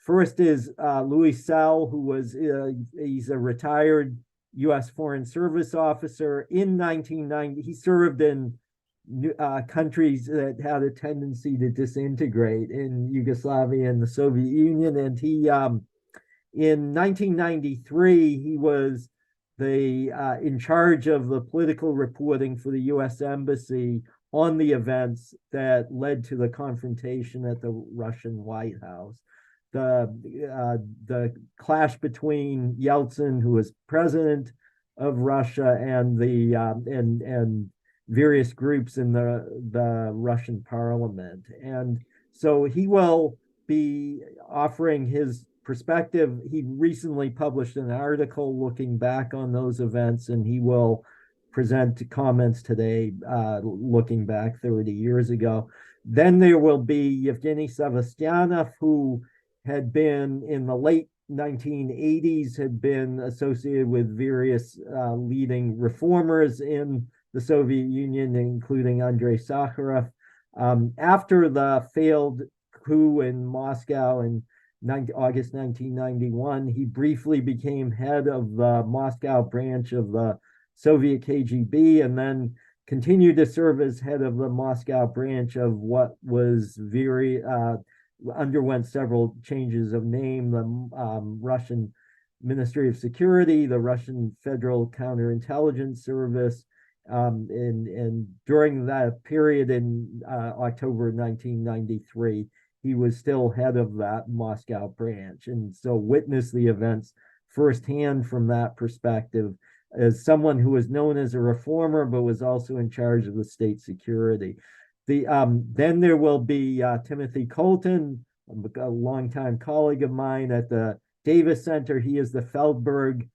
First is Louis Sell, who was he's a retired U.S. Foreign Service officer. In 1990, he served in countries that had a tendency to disintegrate in Yugoslavia and the Soviet Union. And he, in 1993, he was in charge of the political reporting for the U.S. Embassy on the events that led to the confrontation at the Russian White House. The clash between Yeltsin, who was president of Russia, and the and various groups in the Russian parliament. And so he will be offering his perspective. He recently published an article looking back on those events, and he will present comments today looking back 30 years ago. Then there will be Yevgeny Sevastyanov, who had been in the late 1980s, had been associated with various leading reformers in the Soviet Union, including Andrei Sakharov. After the failed coup in Moscow in August 1991, he briefly became head of the Moscow branch of the Soviet KGB, and then continued to serve as head of the Moscow branch of what was underwent several changes of name, the Russian Ministry of Security, the Russian Federal Counterintelligence Service. And during that period in October 1993, he was still head of that Moscow branch. And so witnessed the events firsthand from that perspective as someone who was known as a reformer, but was also in charge of the state security. Then there will be Timothy Colton, a longtime colleague of mine at the Davis Center. He is the Feldberg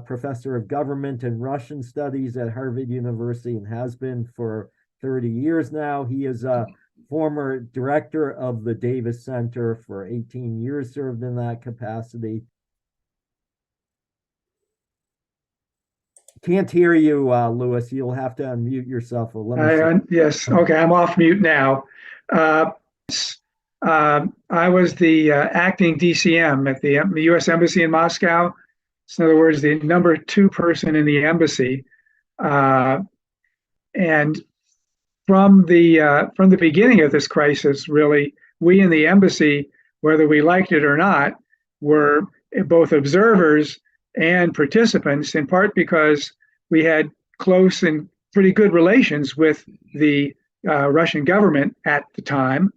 Professor of Government and Russian Studies at Harvard University and has been for 30 years now. He is a former director of the Davis Center for 18 years, served in that capacity. Can't hear you, Louis. You'll have to unmute yourself. Yes. Okay. I'm off mute now. I was the acting DCM at the U.S. Embassy in Moscow. So in other words, the number 2 person in the embassy. And from the beginning of this crisis, really, we in the embassy, whether we liked it or not, were both observers and participants, in part because we had close and pretty good relations with the Russian government at the time,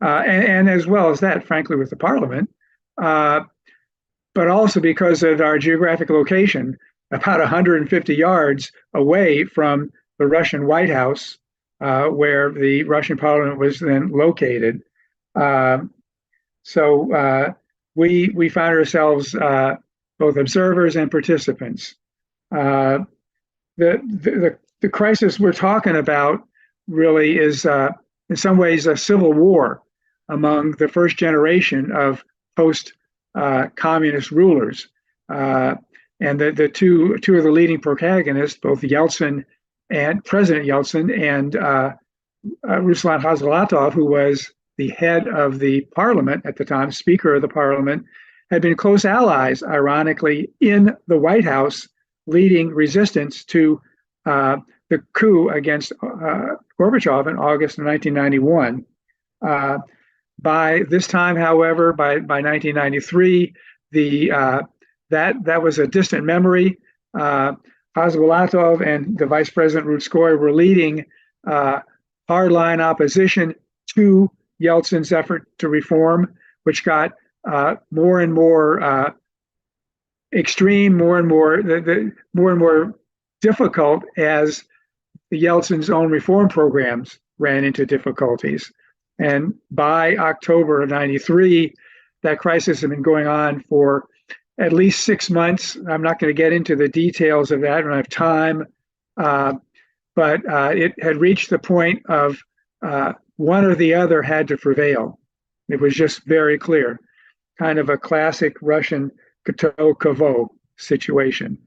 and as well as that, frankly, with the parliament, but also because of our geographic location, about 150 yards away from the Russian White House, where the Russian parliament was then located. So we found ourselves both observers and participants. The crisis we're talking about really is, in some ways, a civil war among the first generation of post-communist rulers. And the two of the leading protagonists, both Yeltsin and President Yeltsin and Ruslan Khasbulatov, who was the head of the parliament at the time, Speaker of the Parliament, had been close allies, ironically, in the White House, leading resistance to the coup against Gorbachev in August of 1991. By this time, however, by 1993, that was a distant memory. Khasbulatov and the Vice President Rutskoy were leading hardline opposition to Yeltsin's effort to reform, which got more and more extreme, more and more difficult as Yeltsin's own reform programs ran into difficulties. And by October of 93, that crisis had been going on for at least 6 months. I'm not going to get into the details of that. I don't have time. But it had reached the point of one or the other had to prevail. It was just very clear, kind of a classic Russian Kato-Kavo situation.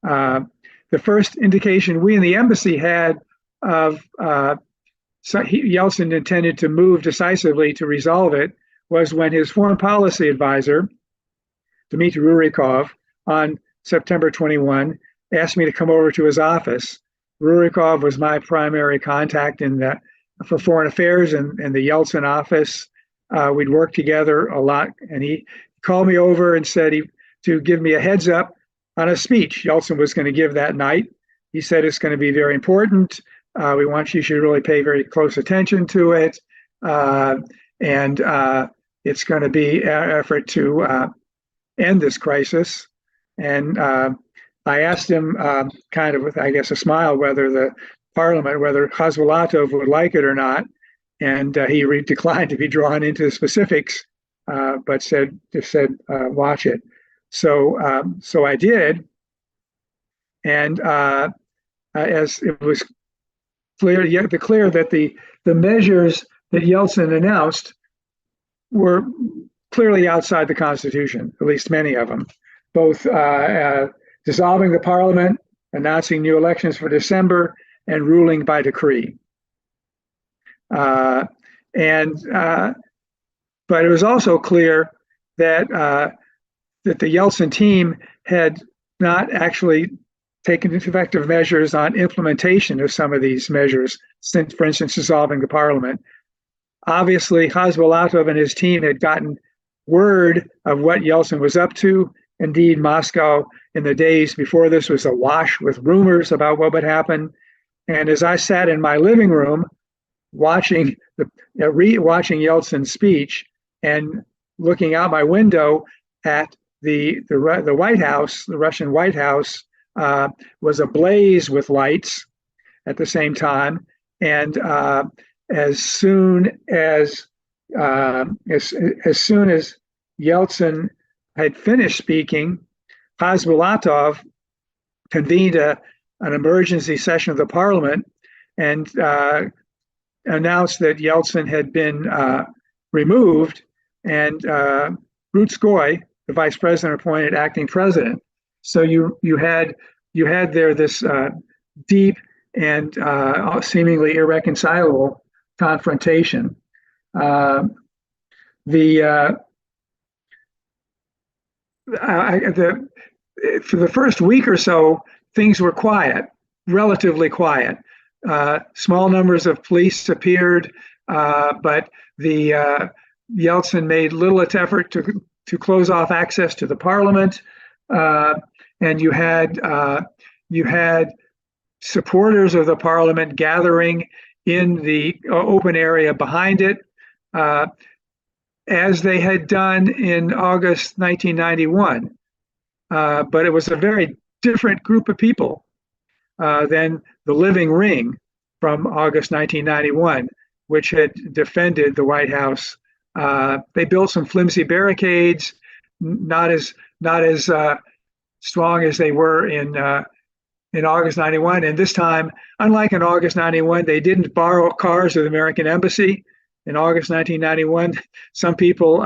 The first indication we in the embassy had of Yeltsin intended to move decisively to resolve it was when his foreign policy advisor, Dmitry Rurikov, on September 21, asked me to come over to his office. Rurikov was my primary contact for foreign affairs in the Yeltsin office. We'd worked together a lot, and he called me over and said to give me a heads up on a speech Yeltsin was going to give that night. He said it's going to be very important. We want you should really pay very close attention to it, and it's going to be an effort to end this crisis. And I asked him, kind of with, I guess, a smile, whether Khasbulatov would like it or not. And he declined to be drawn into the specifics, but said, watch it. So I did. And as it was clear that the measures that Yeltsin announced were clearly outside the Constitution, at least many of them, both dissolving the parliament, announcing new elections for December, and ruling by decree. But it was also clear that the Yeltsin team had not actually taken effective measures on implementation of some of these measures, since, for instance, dissolving the parliament. Obviously, Khasbulatov and his team had gotten word of what Yeltsin was up to. Indeed, Moscow in the days before this was awash with rumors about what would happen. And as I sat in my living room watching Yeltsin's speech and looking out my window at the White House, the Russian White House, was ablaze with lights at the same time. And as soon as Yeltsin had finished speaking, Khasbulatov convened an emergency session of the parliament and announced that Yeltsin had been removed, and Rutskoy, the vice president, appointed acting president. So you had there this deep and seemingly irreconcilable confrontation. For the first week or so, things were quiet, relatively quiet. Small numbers of police appeared, but the Yeltsin made little effort to close off access to the parliament, and you had supporters of the parliament gathering in the open area behind it, as they had done in August 1991. But it was a very different group of people than the living ring from August 1991, which had defended the White House. They built some flimsy barricades, not as strong as they were in August 91. And this time, unlike in August 91, they didn't borrow cars of the American embassy. In August 1991, some people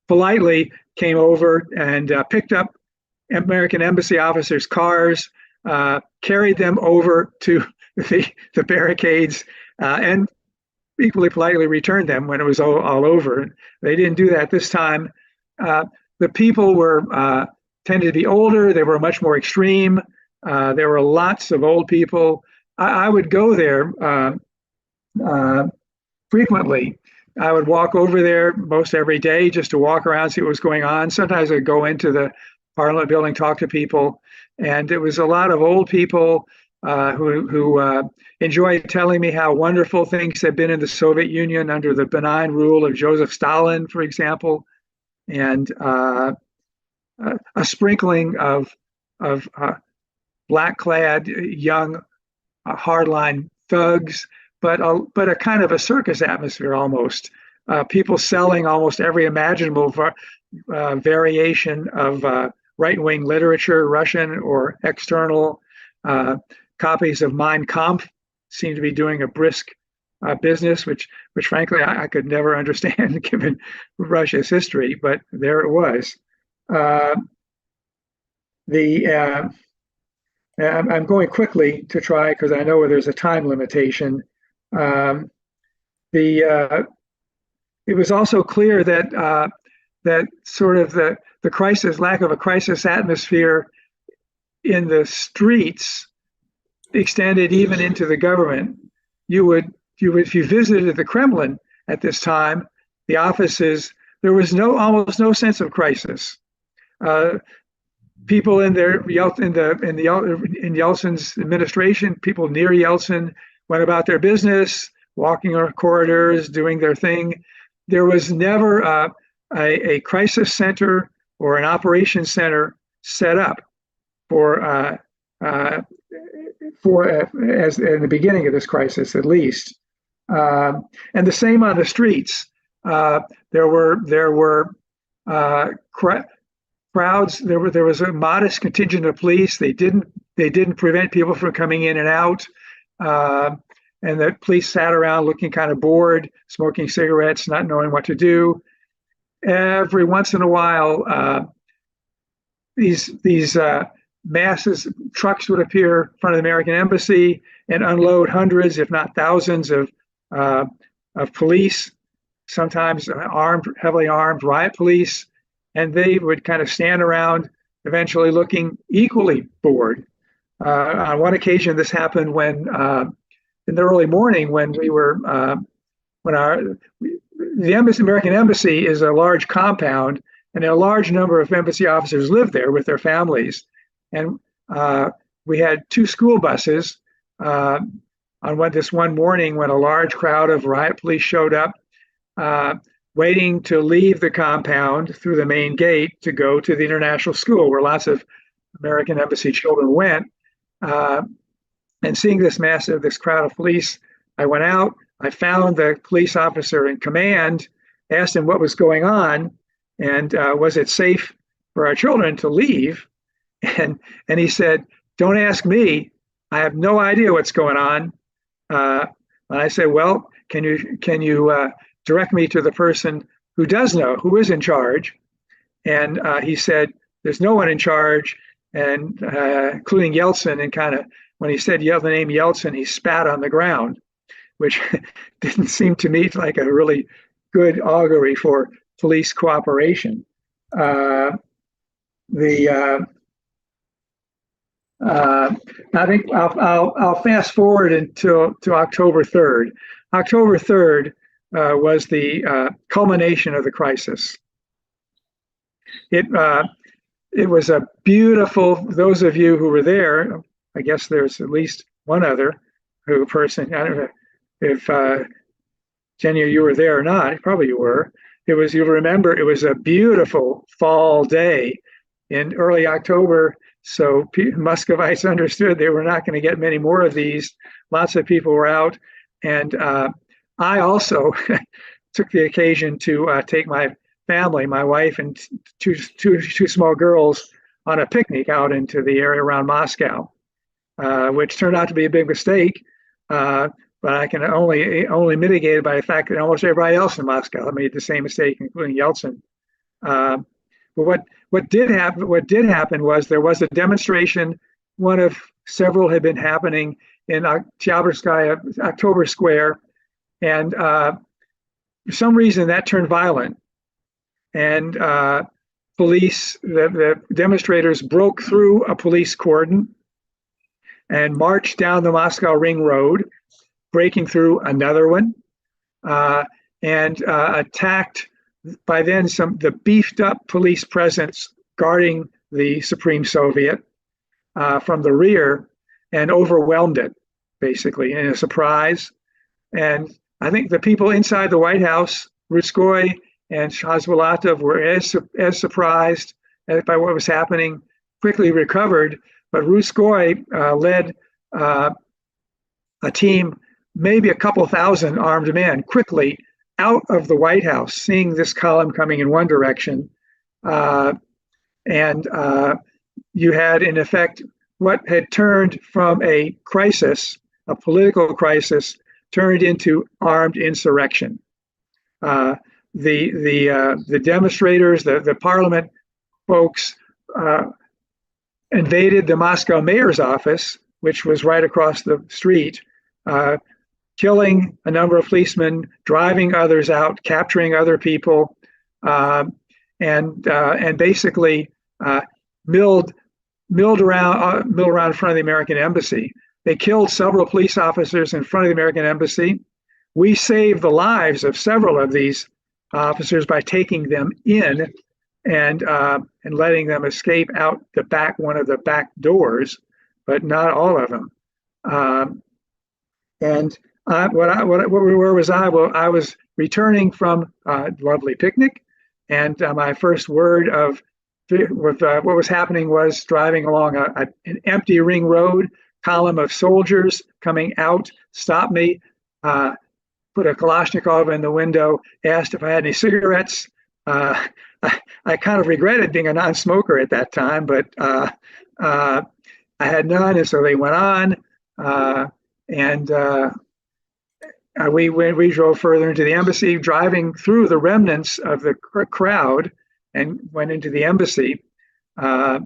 politely came over and picked up American embassy officers' cars, carried them over to the barricades, and equally politely returned them when it was all over. They didn't do that this time. The people tended to be older. They were much more extreme. There were lots of old people. I would go there frequently. I would walk over there most every day just to walk around, see what was going on. Sometimes I'd go into the Parliament building, talk to people, and it was a lot of old people who enjoyed telling me how wonderful things had been in the Soviet Union under the benign rule of Joseph Stalin, for example, and a sprinkling of black-clad young hardline thugs, but a kind of a circus atmosphere almost. People selling almost every imaginable variation of right-wing literature, Russian or external. Copies of Mein Kampf seem to be doing a brisk business, which frankly I could never understand given Russia's history, but there it was. I'm going quickly to try because I know there's a time limitation. The it was also clear that that sort of the crisis, lack of a crisis atmosphere in the streets extended even into the government. If you visited the Kremlin at this time, the offices, there was almost no sense of crisis. Uh, People in Yeltsin's administration, people near Yeltsin went about their business, walking our corridors, doing their thing. There was never a crisis center or an operations center set up for as in the beginning of this crisis, at least. And the same on the streets. There were crowds. There was a modest contingent of police. They didn't prevent people from coming in and out. And the police sat around looking kind of bored, smoking cigarettes, not knowing what to do. Every once in a while, these masses, trucks would appear in front of the American embassy and unload hundreds, if not thousands, of police, sometimes heavily armed riot police, and they would kind of stand around, eventually looking equally bored. On one occasion, this happened when, in the early morning, when the American embassy is a large compound, and a large number of embassy officers live there with their families. And we had two school buses on this one morning when a large crowd of riot police showed up, waiting to leave the compound through the main gate to go to the international school where lots of American embassy children went. And seeing this crowd of police, I went out, I found the police officer in command, asked him what was going on, and was it safe for our children to leave? And he said, "Don't ask me. I have no idea what's going on." And I said, "Well, can you direct me to the person who does know, who is in charge?" And he said, "There's no one in charge," and including Yeltsin. And kind of when he said the name Yeltsin, he spat on the ground, which didn't seem to me like a really good augury for police cooperation. I think I'll fast forward to October 3rd. October 3rd was the culmination of the crisis. It was a beautiful. Those of you who were there, I guess there's at least one other person. I don't know if Jenny, you were there or not. Probably you were. You'll remember it was a beautiful fall day in early October. So Muscovites understood they were not going to get many more of these. Lots of people were out. And I also took the occasion to take my family, my wife and two small girls, on a picnic out into the area around Moscow, which turned out to be a big mistake. But I can only mitigate it by the fact that almost everybody else in Moscow made the same mistake, including Yeltsin. But what did happen was there was a demonstration. One of several had been happening in October Square, and for some reason that turned violent. And police, the demonstrators broke through a police cordon and marched down the Moscow Ring Road, breaking through another one, and attacked by then the beefed up police presence guarding the Supreme Soviet from the rear, and overwhelmed it basically in a surprise. And I think the people inside the White House, Rutskoy and Shazbalatov, were as surprised by what was happening, quickly recovered. But Rutskoy led a team, maybe a couple thousand armed men, quickly out of the White House, seeing this column coming in one direction. And you had, in effect, what had turned from a crisis, a political crisis, turned into armed insurrection. The demonstrators, the parliament folks, invaded the Moscow mayor's office, which was right across the street, killing a number of policemen, driving others out, capturing other people, and basically milled around in front of the American embassy. They killed several police officers in front of the American embassy. We saved the lives of several of these officers by taking them in and letting them escape out the back, one of the back doors, but not all of them. Where was I? Well, I was returning from a lovely picnic, and my first word of what was happening was driving along an empty ring road, column of soldiers coming out, stopped me, put a Kalashnikov in the window, asked if I had any cigarettes. I kind of regretted being a non-smoker at that time, but I had none, and so they went on, and we drove further into the embassy, driving through the remnants of the crowd, and went into the embassy, where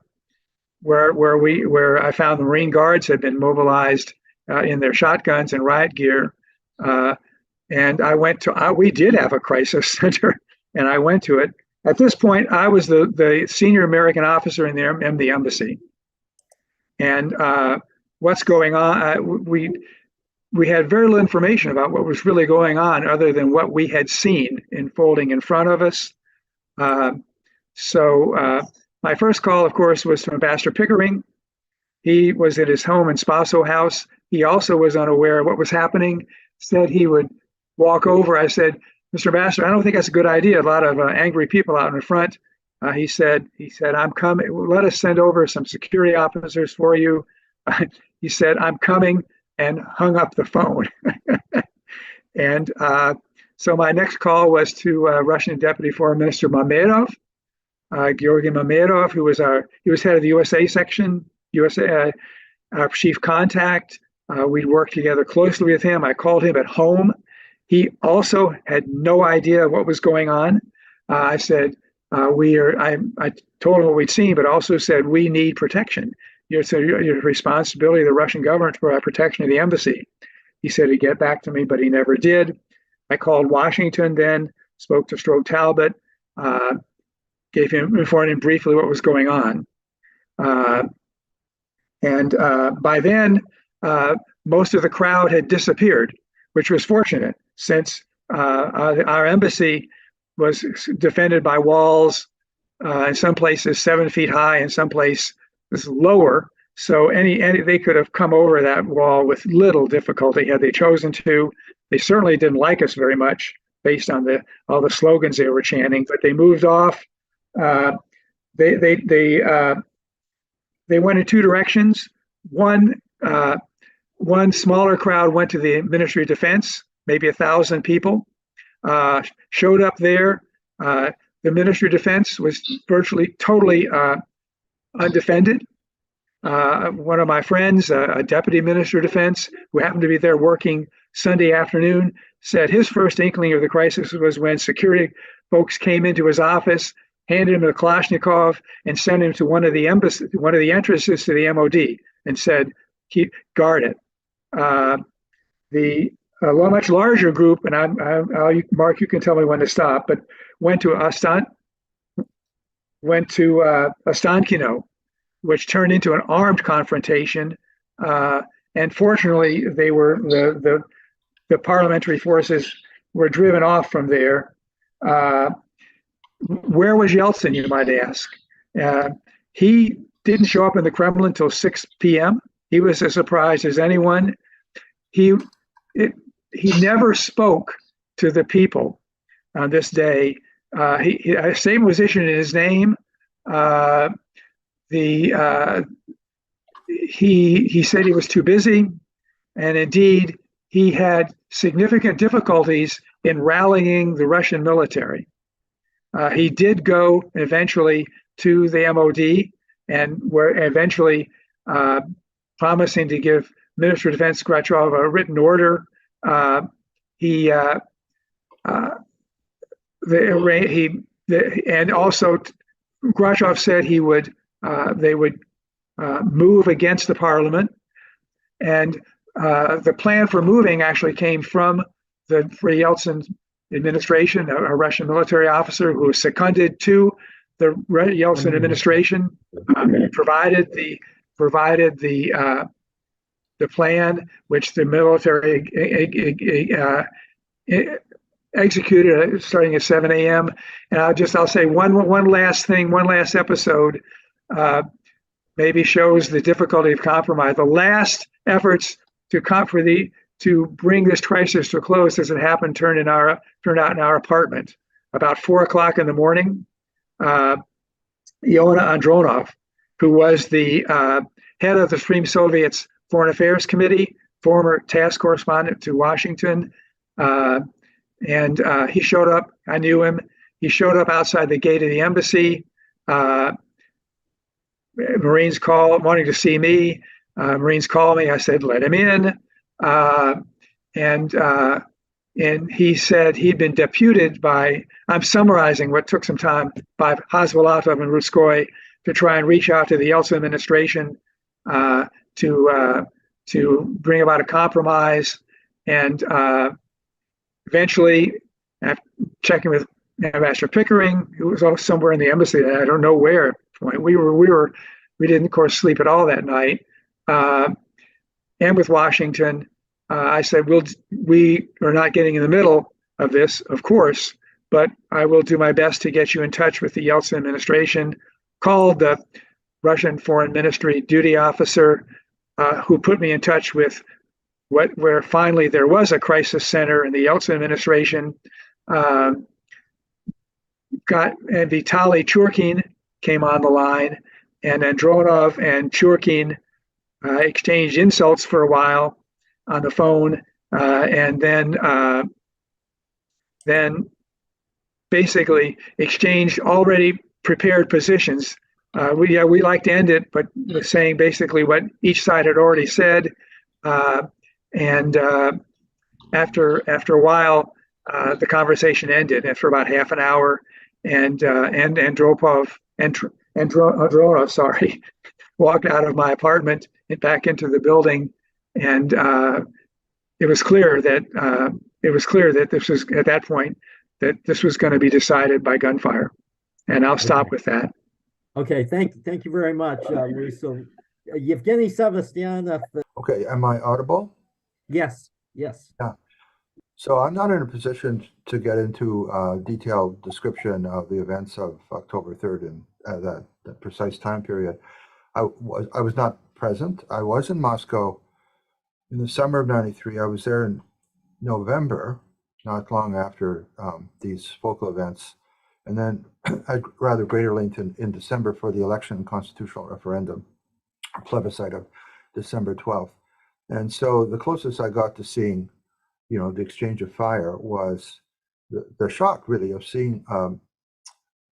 I found the Marine Guards had been mobilized in their shotguns and riot gear, and I went to. We did have a crisis center, and I went to it. At this point, I was the senior American officer in the embassy, and what's going on? We had very little information about what was really going on, other than what we had seen unfolding in front of us. So my first call, of course, was to Ambassador Pickering. He was at his home in Spaso House. He also was unaware of what was happening. Said he would walk over. I said, Mr. Ambassador, I don't think that's a good idea. A lot of angry people out in front. He said, I'm coming. Let us send over some security officers for you. He said, I'm coming, and hung up the phone. And so my next call was to Russian Deputy Foreign Minister Mamedov, Georgy Mamedov, who was head of the USA section, our chief contact. We worked together closely with him. I called him at home. He also had no idea what was going on. I said, I told him what we'd seen, but also said, we need protection. It's your responsibility of the Russian government to provide protection of the embassy. He said he'd get back to me, but he never did. I called Washington then, spoke to Stroke Talbot, informed him briefly what was going on. And by then, most of the crowd had disappeared, which was fortunate, since our embassy was defended by walls, in some places 7 feet high, in some places lower. So they could have come over that wall with little difficulty had they chosen to. They certainly didn't like us very much based on all the slogans they were chanting, but they moved off. They went in two directions. One smaller crowd went to the Ministry of Defense, maybe 1,000 people, showed up there. The Ministry of Defense was virtually totally undefended. One of my friends, a deputy minister of defense, who happened to be there working Sunday afternoon, said his first inkling of the crisis was when security folks came into his office, handed him a Kalashnikov, and sent him to one of the entrances to the MOD, and said, guard it. The much larger group, and Mark, you can tell me when to stop, but went to Ostankino, which turned into an armed confrontation. And fortunately, they were the parliamentary forces were driven off from there. Where was Yeltsin, you might ask? He didn't show up in the Kremlin until 6 p.m. He was as surprised as anyone. He never spoke to the people on this day. A statement was issued in his name. He said he was too busy, and indeed he had significant difficulties in rallying the Russian military. He did go eventually to the MOD, and were eventually promising to give Minister of Defense Gorbachev a written order. And also Gorbachev said they would move against the parliament. And the plan for moving actually came from the Yeltsin administration, a Russian military officer who was seconded to the Yeltsin administration, provided the plan, which the military executed starting at 7 a.m. And I'll say one last thing, one last episode, maybe shows the difficulty of compromise. The last efforts to bring this crisis to a close as it happened turned out in our apartment about 4 o'clock in the morning. Iona Andronov, who was the head of the Supreme Soviet's Foreign Affairs Committee, former task correspondent to Washington, and he showed up. I knew him. He showed up outside the gate of the embassy. Marines called, wanting to see me. Marines called me. I said, let him in. And he said he'd been deputed by, I'm summarizing what took some time, by Hasbulatov and Rutskoy to try and reach out to the Yeltsin administration to bring about a compromise. And eventually, after checking with Ambassador Pickering, who was also somewhere in the embassy, I don't know where. We didn't, of course, sleep at all that night. And with Washington, I said, we are not getting in the middle of this, of course, but I will do my best to get you in touch with the Yeltsin administration. Called the Russian Foreign Ministry duty officer, who put me in touch with where finally there was a crisis center in the Yeltsin administration. And Vitaly Churkin came on the line, and Andronov and Churkin exchanged insults for a while on the phone, and then basically exchanged already prepared positions. We like to end it, but saying basically what each side had already said. And after a while, the conversation ended after about half an hour, and Andronov, walked out of my apartment and back into the building, and it was clear that this was, at that point, that this was going to be decided by gunfire. And I'll stop with that. Okay, thank you very much, So, Yevgeny Sevastyanov. Okay, am I audible? Yes. Yeah. So I'm not in a position to get into a detailed description of the events of October 3rd and that precise time period. I was not present. I was in Moscow in the summer of '93. I was there in November, not long after these focal events, and then at rather greater length in December for the election and constitutional referendum, plebiscite of December 12th. And so the closest I got to seeing, the exchange of fire was the shock, really, of seeing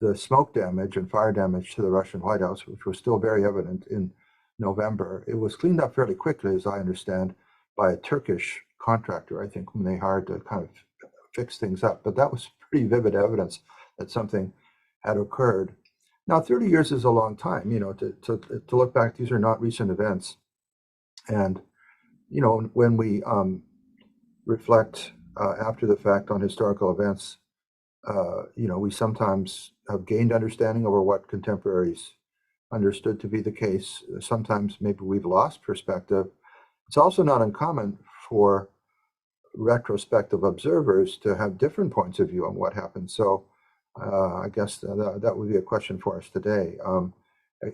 the smoke damage and fire damage to the Russian White House, which was still very evident in November. It was cleaned up fairly quickly, as I understand, by a Turkish contractor, I think, whom they hired to kind of fix things up. But that was pretty vivid evidence that something had occurred. Now, 30 years is a long time, to look back. These are not recent events. And, when we reflect after the fact on historical events, we sometimes have gained understanding over what contemporaries understood to be the case. Sometimes maybe we've lost perspective. It's also not uncommon for retrospective observers to have different points of view on what happened. So I guess that would be a question for us today.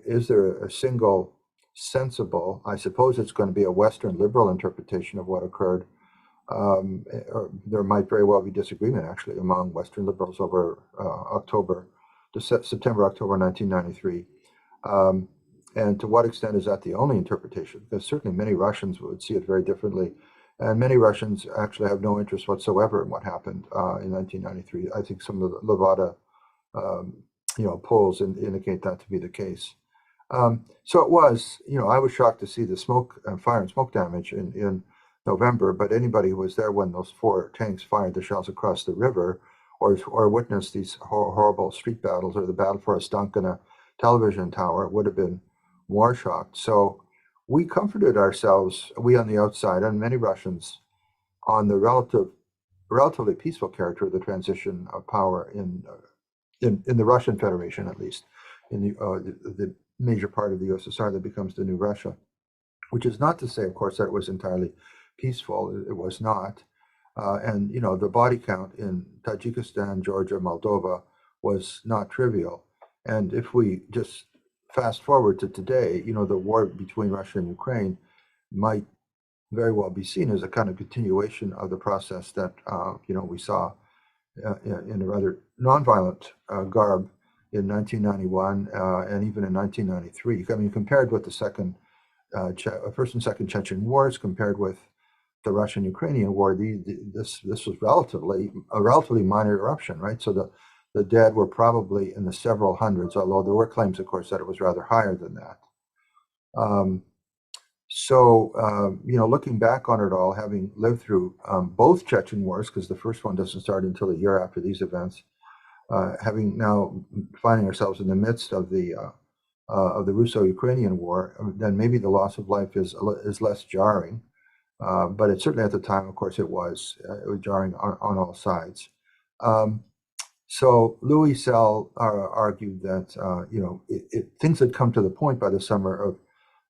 Is there a single sensible, I suppose it's going to be a Western liberal interpretation of what occurred? Or there might very well be disagreement, actually, among Western liberals over September, October 1993. And to what extent is that the only interpretation? Because certainly many Russians would see it very differently. And many Russians actually have no interest whatsoever in what happened in 1993. I think some of the Levada, polls indicate that to be the case. So it was, I was shocked to see the fire and smoke damage in November, but anybody who was there when those 4 tanks fired the shells across the river, or witnessed these horrible street battles, or the battle for a Ostankina television tower, would have been more shocked. So we comforted ourselves, we on the outside, and many Russians, on the relatively peaceful character of the transition of power in the Russian Federation, at least, in the major part of the USSR that becomes the new Russia, which is not to say, of course, that it was entirely peaceful. It was not. And, the body count in Tajikistan, Georgia, Moldova was not trivial. And if we just fast forward to today, the war between Russia and Ukraine might very well be seen as a kind of continuation of the process that, we saw in a rather nonviolent garb in 1991 and even in 1993. I mean, compared with the First and Second Chechen Wars, compared with the Russian-Ukrainian War, this was a relatively minor eruption, right? So the dead were probably in the several hundreds, although there were claims, of course, that it was rather higher than that. Looking back on it all, having lived through both Chechen wars, because the first one doesn't start until a year after these events, having now finding ourselves in the midst of the Russo-Ukrainian War, then maybe the loss of life is less jarring. But it certainly at the time, of course, it was jarring on all sides. So Louis Sell argued that things had come to the point by the summer of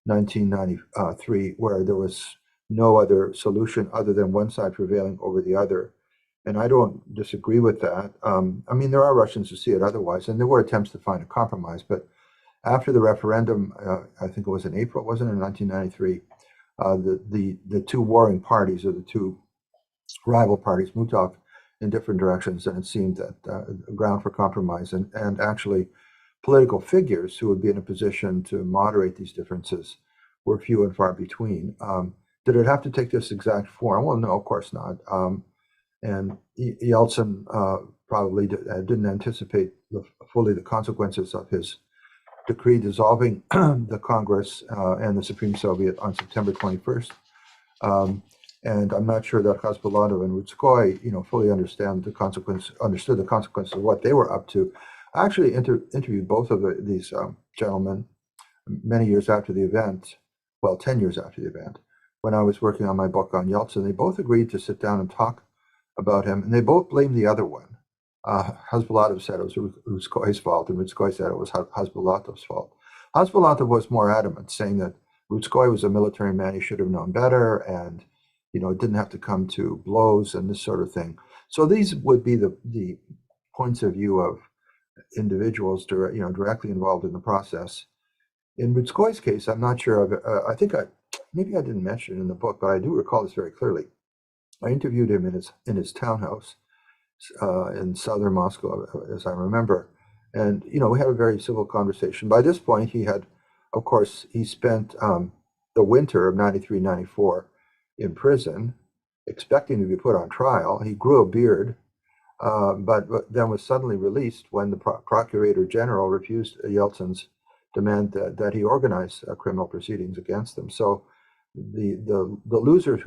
1993 where there was no other solution other than one side prevailing over the other. And I don't disagree with that. I mean, there are Russians who see it otherwise, and there were attempts to find a compromise. But after the referendum, I think it was in April, wasn't it, in 1993, the two warring parties, or the two rival parties, moved off in different directions, and it seemed that ground for compromise and actually political figures who would be in a position to moderate these differences were few and far between. Did it have to take this exact form? Well, no, of course not. And Yeltsin probably didn't anticipate fully the consequences of his decree dissolving the Congress and the Supreme Soviet on September 21st. And I'm not sure that Khasbulatov and Rudskoy, fully understood the consequences of what they were up to. I actually interviewed both of these gentlemen many years after the event, well, 10 years after the event, when I was working on my book on Yeltsin. They both agreed to sit down and talk about him, and they both blamed the other one. Khasbulatov said it was Rudskoy's fault, and Rudskoy said it was Khasbulatov's fault. Khasbulatov was more adamant, saying that Rudskoy was a military man, he should have known better, and it didn't have to come to blows and this sort of thing. So these would be the points of view of individuals directly involved in the process. In Rudskoy's case, I'm not sure of. I think maybe I didn't mention it in the book, but I do recall this very clearly. I interviewed him in his townhouse in southern Moscow, as I remember, and we had a very civil conversation. By this point, he spent the winter of 93-94 in prison, expecting to be put on trial. He grew a beard, but then was suddenly released when the Procurator General refused Yeltsin's demand that he organize criminal proceedings against them. So the losers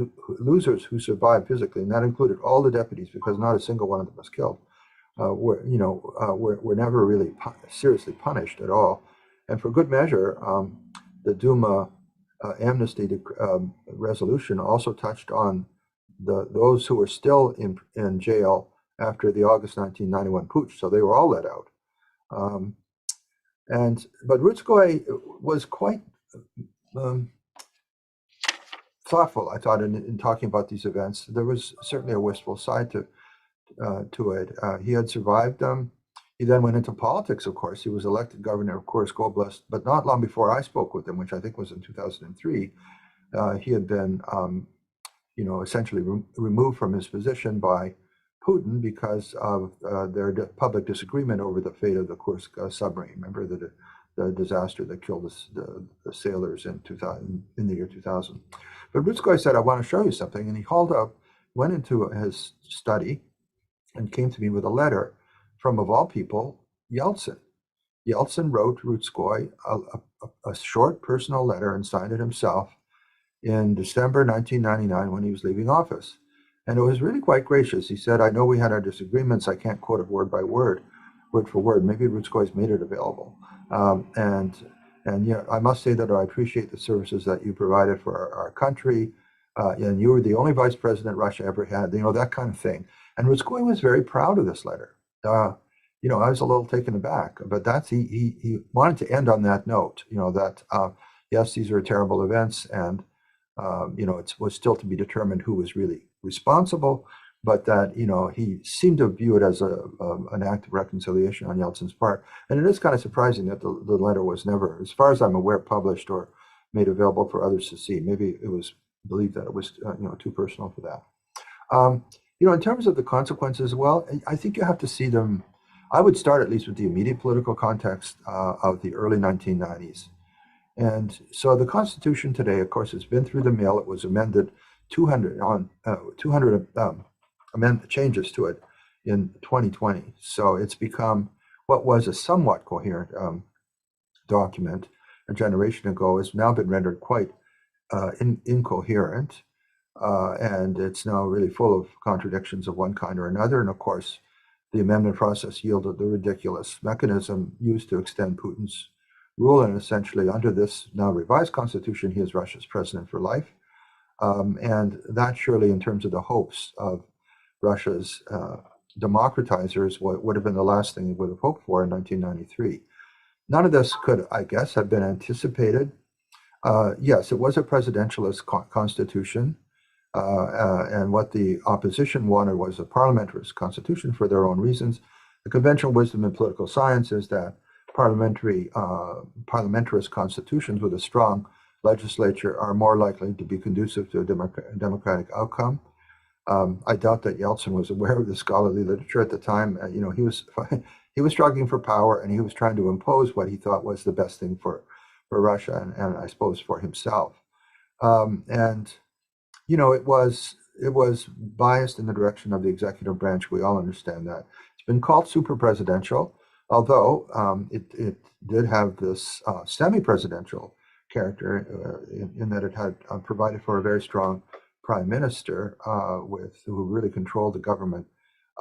who survived physically, and that included all the deputies, because not a single one of them was killed, were never really seriously punished at all. And for good measure, the Duma amnesty resolution also touched on those who were still in jail after the August 1991 putsch, so they were all let out. But Rudskoy was quite thoughtful, I thought, in talking about these events. There was certainly a wistful side to it. He had survived them. He then went into politics, of course. He was elected governor of Kursk Oblast, but not long before I spoke with him, which I think was in 2003. He had been, essentially removed from his position by Putin because of their public disagreement over the fate of the Kursk submarine. Remember the disaster that killed the sailors in the year 2000. But Rudskoy said, "I want to show you something," and he went into his study, and came to me with a letter from, of all people, Yeltsin. Yeltsin wrote Rudskoy a short personal letter and signed it himself in December 1999 when he was leaving office. And it was really quite gracious. He said, "I know we had our disagreements. I can't quote it word for word. Maybe Rudskoy's made it available." And And I must say that I appreciate the services that you provided for our country. And you were the only vice president Russia ever had, that kind of thing. And Rutskoy was very proud of this letter. I was a little taken aback, but he wanted to end on that note, that yes, these are terrible events, and it was still to be determined who was really responsible, but that he seemed to view it as an act of reconciliation on Yeltsin's part. And it is kind of surprising that the letter was never, as far as I'm aware, published or made available for others to see. Maybe it was believed that it was too personal for that. In terms of the consequences, well, I think you have to see them. I would start at least with the immediate political context of the early 1990s. And so the Constitution today, of course, has been through the mill. It was amended 200 changes to it in 2020. So it's become what was a somewhat coherent document a generation ago has now been rendered quite incoherent. And it's now really full of contradictions of one kind or another. And of course, the amendment process yielded the ridiculous mechanism used to extend Putin's rule. And essentially, under this now revised constitution, he is Russia's president for life. And that surely, in terms of the hopes of Russia's democratizers, would have been the last thing he would have hoped for in 1993. None of this could, I guess, have been anticipated. Yes, it was a presidentialist constitution. And what the opposition wanted was a parliamentarist constitution for their own reasons. The conventional wisdom in political science is that parliamentarist constitutions with a strong legislature are more likely to be conducive to a democratic outcome. I doubt that Yeltsin was aware of the scholarly literature at the time. He was struggling for power, and he was trying to impose what he thought was the best thing for Russia, and I suppose for himself. It was biased in the direction of the executive branch. We all understand that. It's been called super presidential, although it did have this semi-presidential character in that it had provided for a very strong prime minister who really controlled the government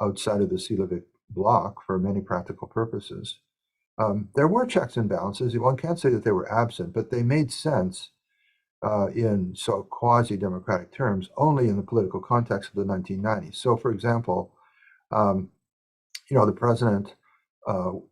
outside of the Silovic bloc for many practical purposes. There were checks and balances. One can't say that they were absent, but they made sense in quasi-democratic terms only in the political context of the 1990s. So, for example, the president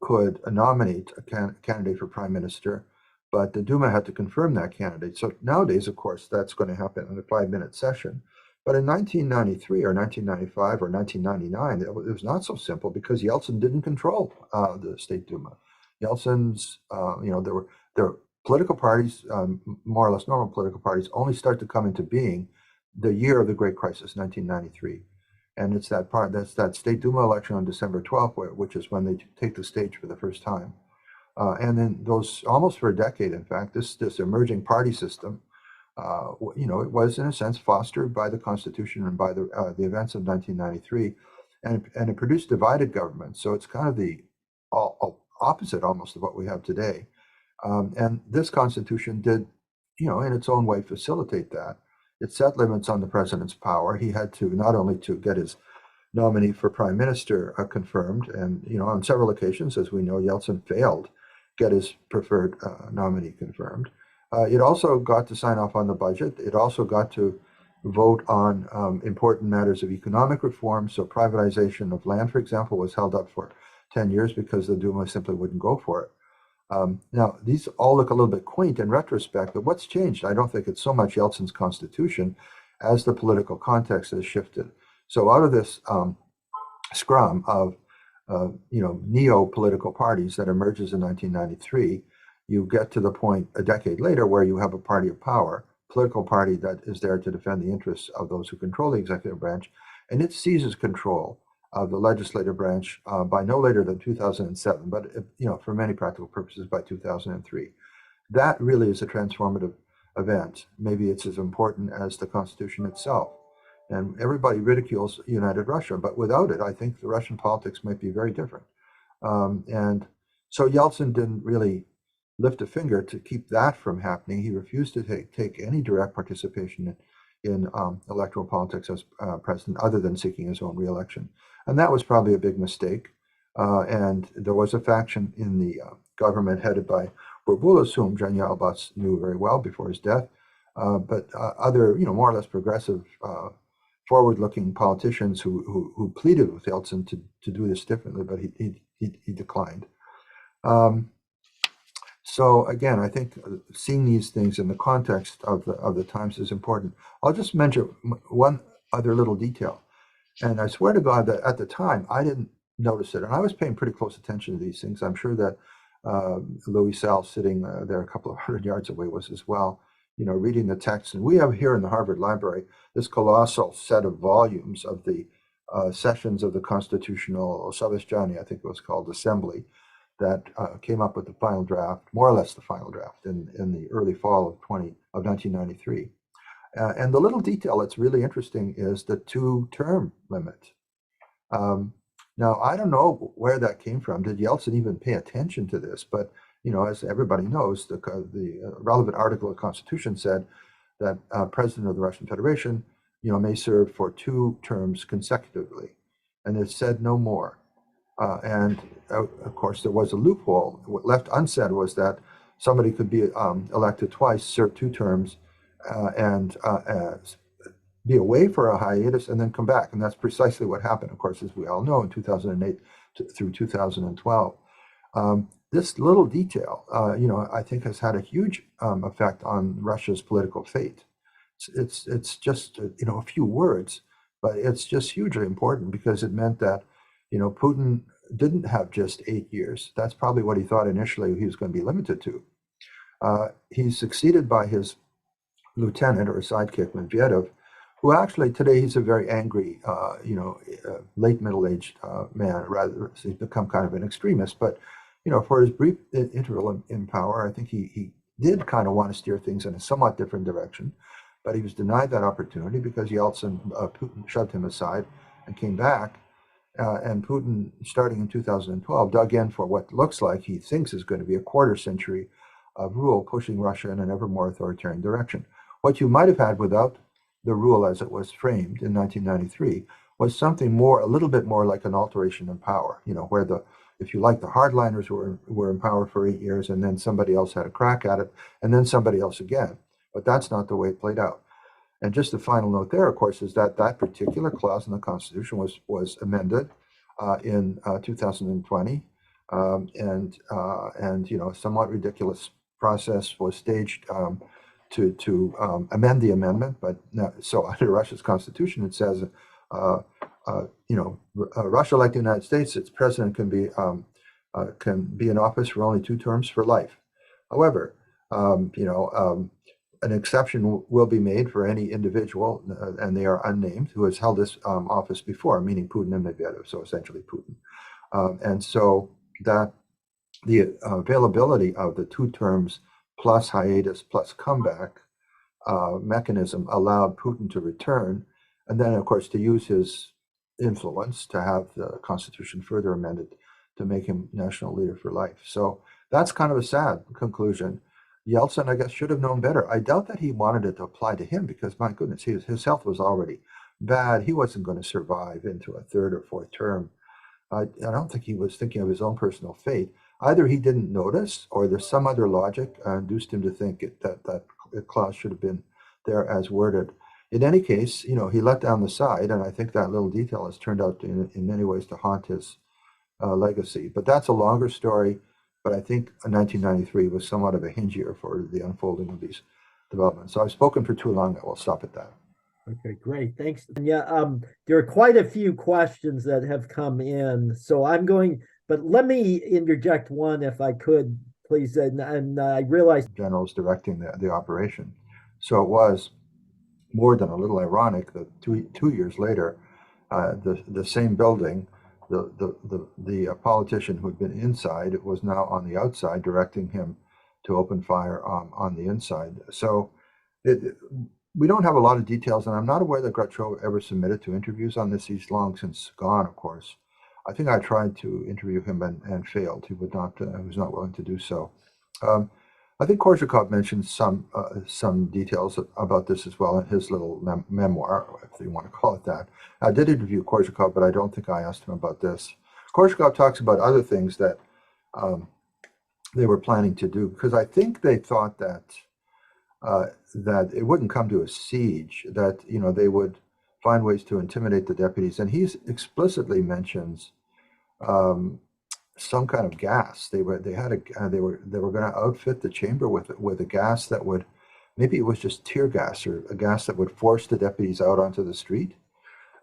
could nominate a candidate for prime minister, but the Duma had to confirm that candidate. So nowadays, of course, that's going to happen in a 5-minute session. But in 1993 or 1995 or 1999, it was not so simple because Yeltsin didn't control the State Duma. Yeltsin's, there were political parties, more or less normal political parties, only start to come into being the year of the Great Crisis, 1993. And it's that's that State Duma election on December 12th, which is when they take the stage for the first time. And then those, almost for a decade, in fact, this emerging party system, it was in a sense fostered by the Constitution and by the events of 1993, and it produced divided governments. So it's kind of the opposite almost of what we have today. And this Constitution did, in its own way facilitate that. It set limits on the president's power. He had to not only to get his nominee for prime minister confirmed, and on several occasions, as we know, Yeltsin failed get his preferred nominee confirmed. It also got to sign off on the budget. It also got to vote on important matters of economic reform. So privatization of land, for example, was held up for 10 years because the Duma simply wouldn't go for it. Now, these all look a little bit quaint in retrospect, but what's changed? I don't think it's so much Yeltsin's constitution as the political context has shifted. So out of this scrum of neo-political parties that emerges in 1993, you get to the point a decade later where you have a party of power, political party that is there to defend the interests of those who control the executive branch, and it seizes control of the legislative branch by no later than 2007, but for many practical purposes by 2003. That really is a transformative event. Maybe it's as important as the Constitution itself. And everybody ridicules United Russia, but without it, I think the Russian politics might be very different. And so Yeltsin didn't really lift a finger to keep that from happening. He refused to take any direct participation in electoral politics as president, other than seeking his own reelection. And that was probably a big mistake. And there was a faction in the government headed by Burbulis, whom Daniel Butz knew very well before his death, but other, more or less progressive, forward-looking politicians who pleaded with Yeltsin to do this differently, but he declined. So again, I think seeing these things in the context of the times is important. I'll just mention one other little detail, and I swear to God that at the time I didn't notice it, and I was paying pretty close attention to these things. I'm sure that Louis Sal, sitting there a couple of hundred yards away, was as well, reading the text. And we have here in the Harvard Library this colossal set of volumes of the sessions of the Constitutional Совещание, I think it was called, Assembly, that came up with the final draft, more or less the final draft, in the early fall of 1993. And the little detail that's really interesting is the two-term limit. Now, I don't know where that came from. Did Yeltsin even pay attention to this? But, as everybody knows, the relevant article of the Constitution said that President of the Russian Federation, may serve for 2 terms consecutively. And it said no more. And of course, there was a loophole. What left unsaid was that somebody could be elected twice, serve 2 terms, and be away for a hiatus and then come back. And that's precisely what happened, of course, as we all know, in 2008 through 2012. This little detail, I think has had a huge effect on Russia's political fate. It's just, a few words, but it's just hugely important because it meant that, Putin didn't have just 8 years. That's probably what he thought initially he was going to be limited to. He's succeeded by his lieutenant or sidekick, Medvedev, who actually today he's a very angry, late middle-aged man. Rather, he's become kind of an extremist. But, for his brief interval in power, I think he did kind of want to steer things in a somewhat different direction. But he was denied that opportunity because Yeltsin, Putin shoved him aside and came back. And Putin, starting in 2012, dug in for what looks like he thinks is going to be a quarter century of rule, pushing Russia in an ever more authoritarian direction. What you might have had without the rule as it was framed in 1993 was something a little bit more like an alteration in power, where if you like, the hardliners were in power for 8 years, and then somebody else had a crack at it, and then somebody else again. But that's not the way it played out. And just the final note there, of course, is that particular clause in the Constitution was amended in 2020, and a somewhat ridiculous process was staged to amend the amendment. But so under Russia's Constitution, it says, Russia, like the United States, its president can be in office for only 2 terms for life. However, an exception will be made for any individual, and they are unnamed, who has held this office before, meaning Putin and Medvedev, so essentially Putin. And so that the availability of the 2 terms plus hiatus plus comeback mechanism allowed Putin to return, and then, of course, to use his influence to have the Constitution further amended to make him national leader for life. So that's kind of a sad conclusion. Yeltsin, I guess, should have known better. I doubt that he wanted it to apply to him because, my goodness, his health was already bad. He wasn't going to survive into a 3rd or 4th term. I don't think he was thinking of his own personal fate. Either he didn't notice, or there's some other logic induced him to think that clause should have been there as worded. In any case, he let down the side, and I think that little detail has turned out in many ways to haunt his legacy. But that's a longer story. But I think 1993 was somewhat of a hinge year for the unfolding of these developments. So I've spoken for too long. I will stop at that. Okay, great. Thanks. Yeah, there are quite a few questions that have come in. So but let me interject one if I could, please. And I realize generals directing the operation. So it was more than a little ironic that two years later, the same building, the politician who had been inside was now on the outside, directing him to open fire on the inside. So we don't have a lot of details, and I'm not aware that Gorbachev ever submitted to interviews on this. He's long since gone, of course. I think I tried to interview him and failed. He was not willing to do so. I think Korzhakov mentioned some details about this as well in his little memoir, if you want to call it that. I did interview Korzhakov, but I don't think I asked him about this. Korzhakov talks about other things that they were planning to do, because I think they thought that that it wouldn't come to a siege, that they would find ways to intimidate the deputies. And he explicitly mentions um, some kind of gas. They were going to outfit the chamber with a gas that would, maybe it was just tear gas or a gas that would force the deputies out onto the street.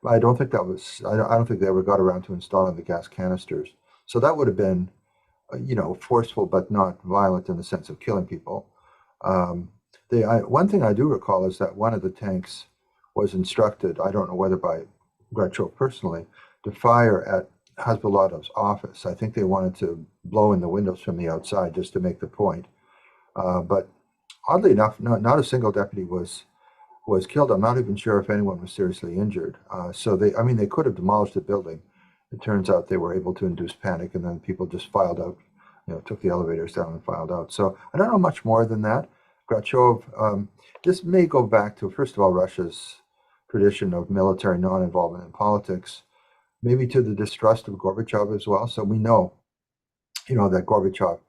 I don't think that was. I don't think they ever got around to installing the gas canisters. So that would have been, forceful but not violent in the sense of killing people. Um, one thing I do recall is that one of the tanks was instructed, I don't know whether by Gorbachev personally, to fire at Hasbullatov's office. I think they wanted to blow in the windows from the outside just to make the point. But oddly enough, not a single deputy was killed. I'm not even sure if anyone was seriously injured. So they could have demolished the building. It turns out they were able to induce panic, and then people just filed out, took the elevators down and filed out. So I don't know much more than that. Gorbachev, this may go back to, first of all, Russia's tradition of military non-involvement in politics, maybe to the distrust of Gorbachev as well. So we know, that Gorbachev,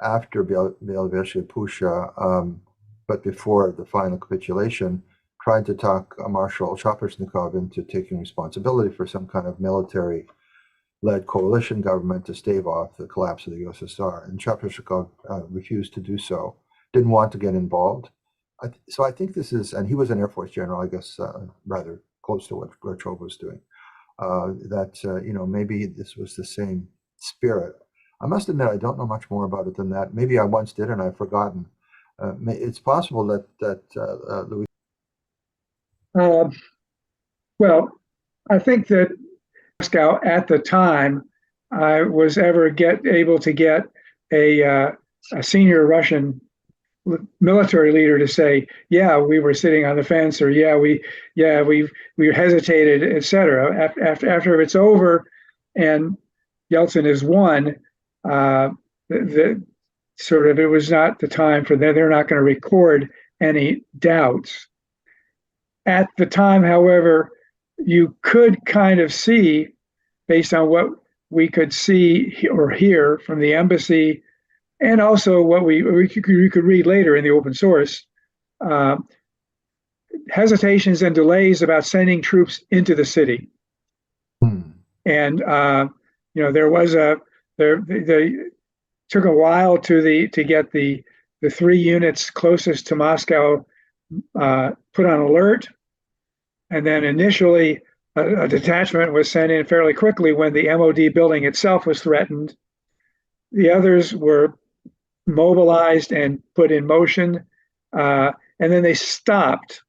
after Belarusia Pusha, but before the final capitulation, tried to talk Marshal Shaposhnikov into taking responsibility for some kind of military-led coalition government to stave off the collapse of the USSR. And Shaposhnikov refused to do so, didn't want to get involved. So I think this is, and he was an Air Force general, I guess, rather close to what Gorbachev was doing, maybe this was the same spirit. I must admit, I don't know much more about it than that. Maybe I once did and I've forgotten. It's possible that Louis. Well, I think that Moscow at the time I was ever able to get a senior Russian military leader to say, yeah, we were sitting on the fence, or we hesitated, etc. After it's over and Yeltsin has won, the sort of, it was not the time for them. They're not going to record any doubts. At the time, however, you could kind of see, based on what we could see or hear from the embassy, and also what we could read later in the open source, hesitations and delays about sending troops into the city. And there was they took a while to get the 3 units closest to Moscow put on alert, and then initially a detachment was sent in fairly quickly when the MOD building itself was threatened. The others were mobilized and put in motion, and then they stopped,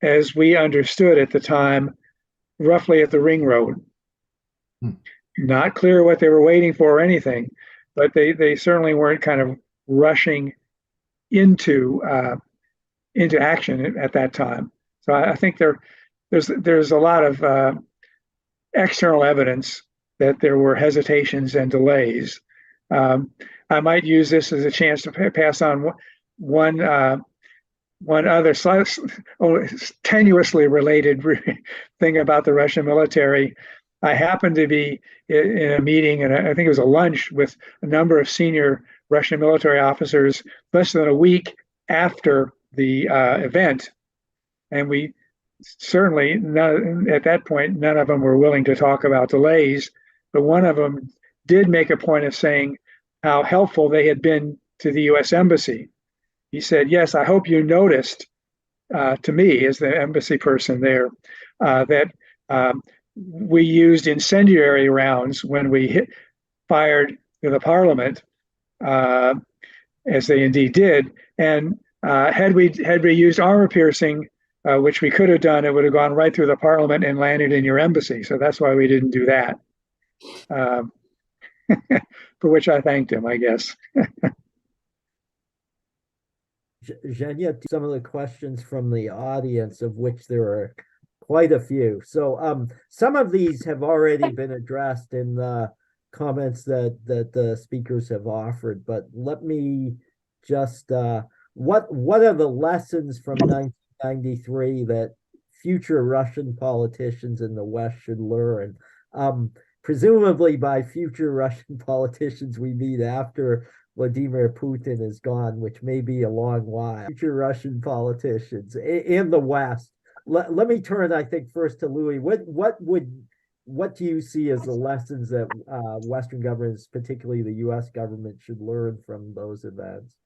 as we understood at the time, roughly at the ring road. Not clear what they were waiting for or anything, but they certainly weren't kind of rushing into action at that time. So I think there's a lot of external evidence that there were hesitations and delays. I might use this as a chance to pass on one other tenuously related thing about the Russian military. I happened to be in a meeting, and I think it was a lunch, with a number of senior Russian military officers less than a week after the event. And we certainly, at that point, none of them were willing to talk about delays, but one of them did make a point of saying how helpful they had been to the U.S. Embassy. He said, yes, I hope you noticed, to me as the embassy person there, that we used incendiary rounds when we fired the parliament, as they indeed did. And had we used armor piercing, which we could have done, it would have gone right through the parliament and landed in your embassy. So that's why we didn't do that. For which I thanked him, I guess. Zhenya, some of the questions from the audience, of which there are quite a few. So some of these have already been addressed in the comments that the speakers have offered, but let me just what are the lessons from 1993 that future Russian politicians in the West should learn? Presumably by future Russian politicians we meet after Vladimir Putin is gone, which may be a long while. Future Russian politicians in the West. Let me turn, I think, first to Louis. What do you see as the lessons that Western governments, particularly the U.S. government, should learn from those events?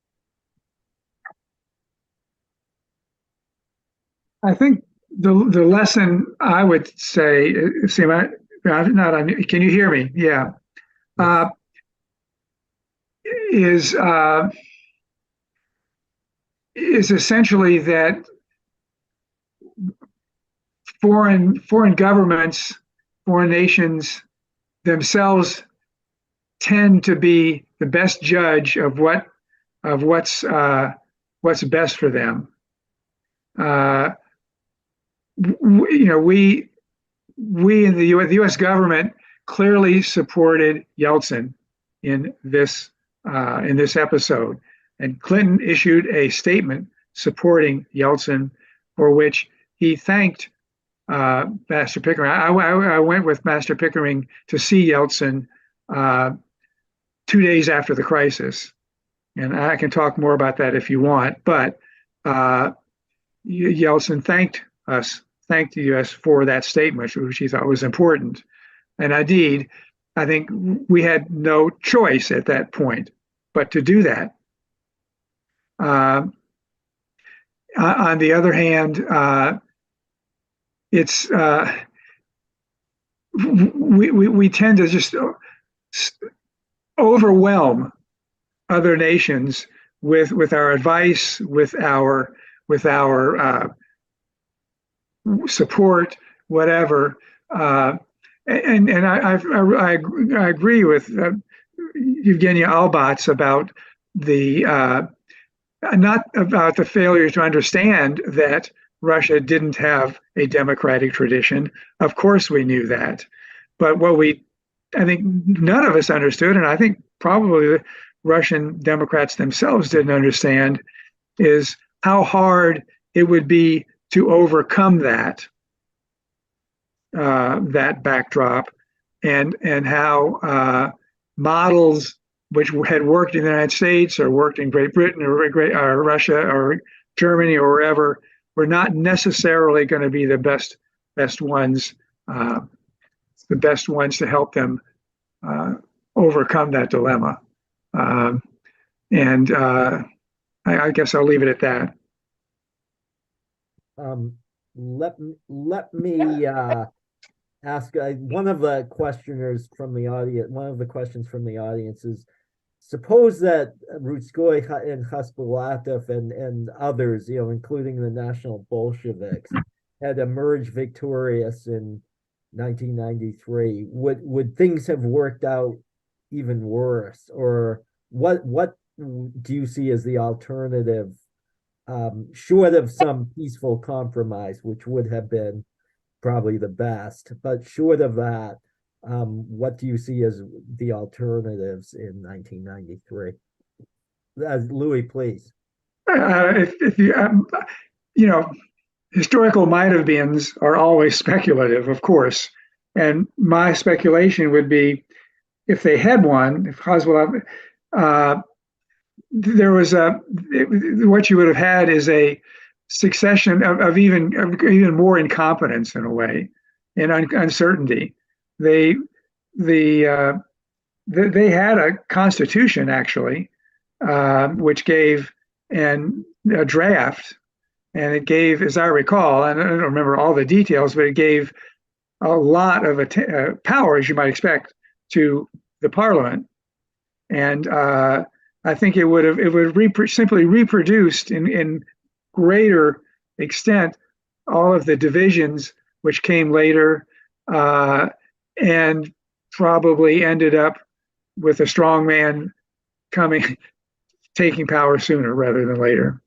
I think the lesson I would say, see, not on, can you hear me? Yeah. Yes. Is is essentially that foreign governments, foreign nations themselves tend to be the best judge of what's best for them. Uh, we in the U.S. government clearly supported Yeltsin in this episode, and Clinton issued a statement supporting Yeltsin, for which he thanked Master Pickering. I went with Master Pickering to see Yeltsin 2 days after the crisis, and I can talk more about that if you want. But Yeltsin thanked the U.S. for that statement, which he thought was important. And indeed, I think we had no choice at that point but to do that. On the other hand, it's we tend to just overwhelm other nations with our advice, with our support, whatever. And I agree with Evgenia Albatz about not about the failure to understand that Russia didn't have a democratic tradition. Of course, we knew that, but I think none of us understood, and I think probably the Russian Democrats themselves didn't understand, is how hard it would be to overcome that backdrop, and how models which had worked in the United States or worked in Great Britain or Russia or Germany or wherever were not necessarily going to be the best ones, to help them overcome that dilemma. And I guess I'll leave it at that. Let me ask one of the questioners from the audience. One of the questions from the audience is: suppose that Rutskoy and Khasbulatov and others, including the National Bolsheviks, had emerged victorious in 1993. Would things have worked out even worse, or what do you see as the alternative, short of some peaceful compromise, which would have been probably the best, but short of that, what do you see as the alternatives in 1993? Louis, please. If historical might have beens are always speculative, of course. And my speculation would be, if they had won, if Hezbollah, there was what you would have had is a succession of even more incompetence in a way, and uncertainty. They had a constitution actually, which gave a draft, and it gave, as I recall, and I don't remember all the details, but it gave a lot of power, as you might expect, to the parliament. And I think it would simply reproduced in greater extent all of the divisions which came later, and probably ended up with a strong man taking power sooner rather than later.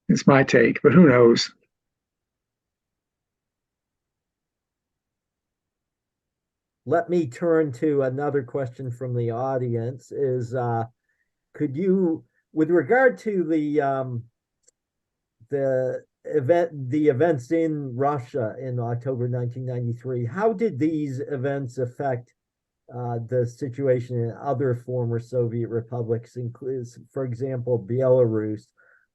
It's my take, but who knows? Let me turn to another question from the audience. Could you, with regard to the events in Russia in October 1993, how did these events affect the situation in other former Soviet republics includes, for example, Belarus.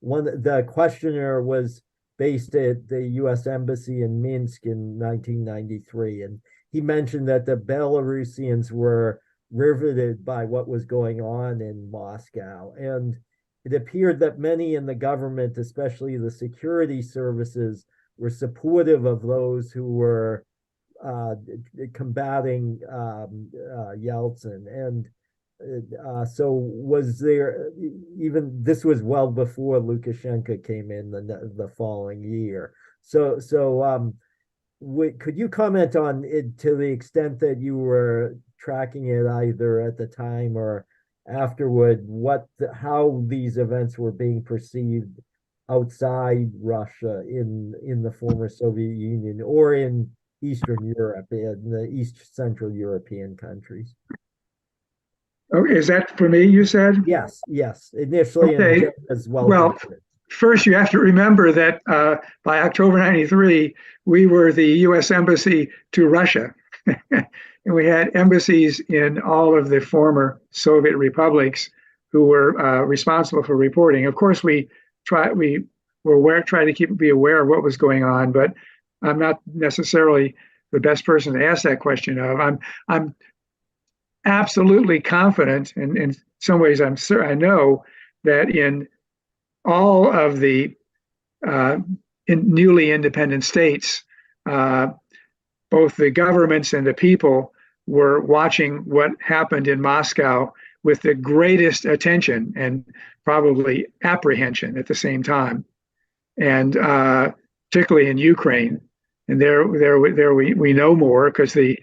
The questionnaire was based at the U.S. Embassy in Minsk in 1993, and he mentioned that the Belarusians were riveted by what was going on in Moscow, and it appeared that many in the government, especially the security services, were supportive of those who were combating Yeltsin. And so was there, even this was well before Lukashenko came in the following year. So could you comment on it to the extent that you were tracking it either at the time or afterward, how these events were being perceived outside Russia in the former Soviet Union or in Eastern Europe, in the East Central European countries? Okay, is that for me, you said? Yes, initially, and Okay. as Well, welcome. first, you have to remember that by October 93, we were the U.S. Embassy to Russia. And we had embassies in all of the former Soviet republics who were responsible for reporting. Of course, we were trying to be aware of what was going on, but I'm not necessarily the best person to ask that question of. I'm absolutely confident, and in some ways, I know that in all of the newly independent states, both the governments and the people were watching what happened in Moscow with the greatest attention and probably apprehension at the same time, and particularly in Ukraine. And there we know more because the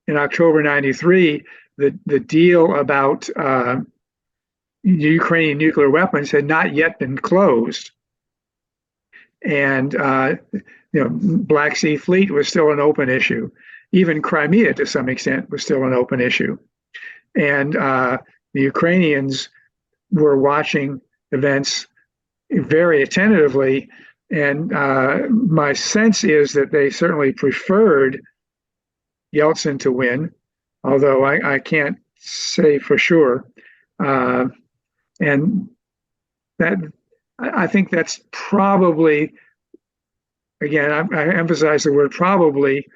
in October '93 the deal about Ukrainian nuclear weapons had not yet been closed, and Black Sea Fleet was still an open issue. Even Crimea, to some extent, was still an open issue. And the Ukrainians were watching events very attentively. And my sense is that they certainly preferred Yeltsin to win, although I can't say for sure. And that I think that's probably, again, I emphasize the word probably,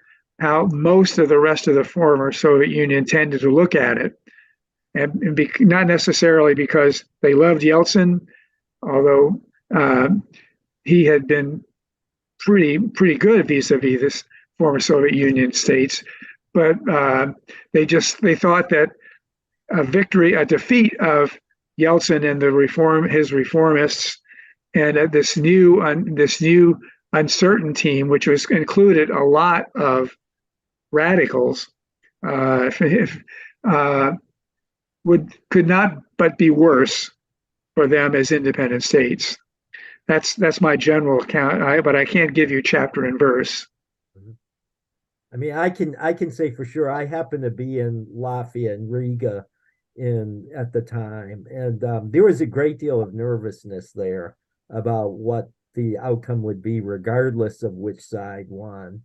how most of the rest of the former Soviet Union tended to look at it. And not necessarily because they loved Yeltsin, although he had been pretty good vis-a-vis this former Soviet Union states, but they thought that a defeat of Yeltsin and his reformists, and this new uncertain team, which included a lot of radicals, could not but be worse for them as independent states. That's my general account, but I can't give you chapter and verse. I mean, I can say for sure. I happened to be in Latvia and Riga at the time, and there was a great deal of nervousness there about what the outcome would be, regardless of which side won.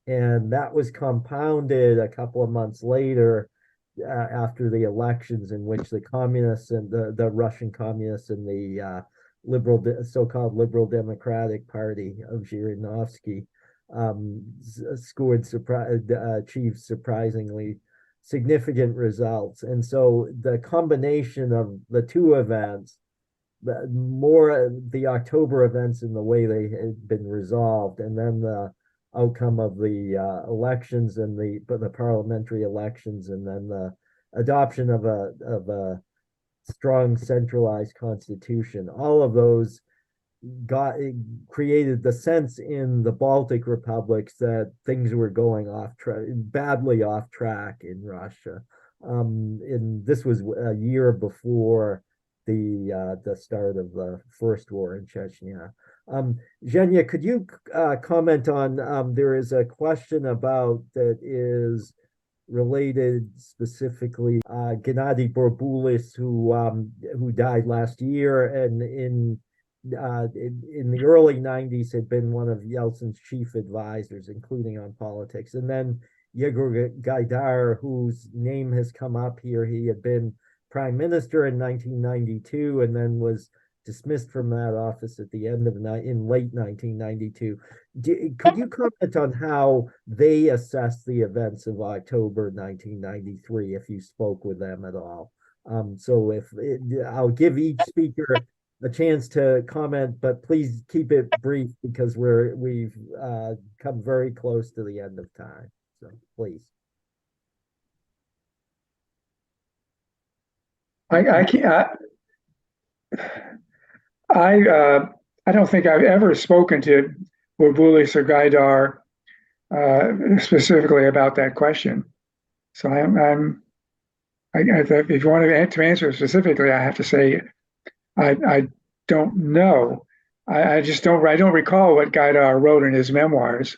And that was compounded a couple of months later, after the elections, in which the communists and the Russian communists and the so-called Liberal Democratic Party of Zhirinovsky achieved surprisingly significant results. And so the combination of the two events, the October events and the way they had been resolved, and then the outcome of the elections and the parliamentary elections, and then the adoption of a strong centralized constitution, all of those created the sense in the Baltic republics that things were going badly off track in Russia. And this was a year before the start of the first war in Chechnya. Zhenya, could you comment on, there is a question about that is related specifically Gennady Borbulis, who died last year, and in the early '90s had been one of Yeltsin's chief advisors, including on politics. And then Yegor Gaidar, whose name has come up here. He had been prime minister in 1992 and then was dismissed from that office at the end of in late 1992. Could you comment on how they assessed the events of October 1993, if you spoke with them at all? So I'll give each speaker a chance to comment, but please keep it brief because we've come very close to the end of time. So please. I can't. I don't think I've ever spoken to Bourbulis or Gaidar specifically about that question. So if you want to answer specifically, I have to say I don't know. I just don't. I don't recall what Gaidar wrote in his memoirs.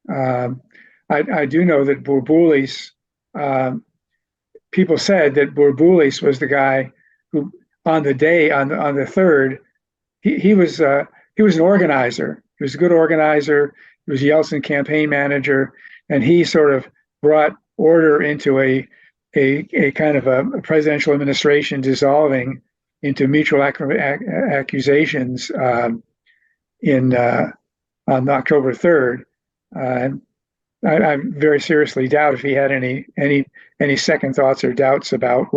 I do know that Bourbulis. People said that Bourbulis was the guy who, on the day on the third, he was an organizer. He was a good organizer. He was a Yeltsin campaign manager, and he sort of brought order into a kind of a presidential administration dissolving into mutual accusations on October 3rd. I very seriously doubt if he had any second thoughts or doubts about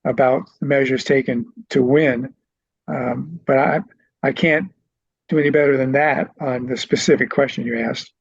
about the measures taken to win. But I can't do any better than that on the specific question you asked.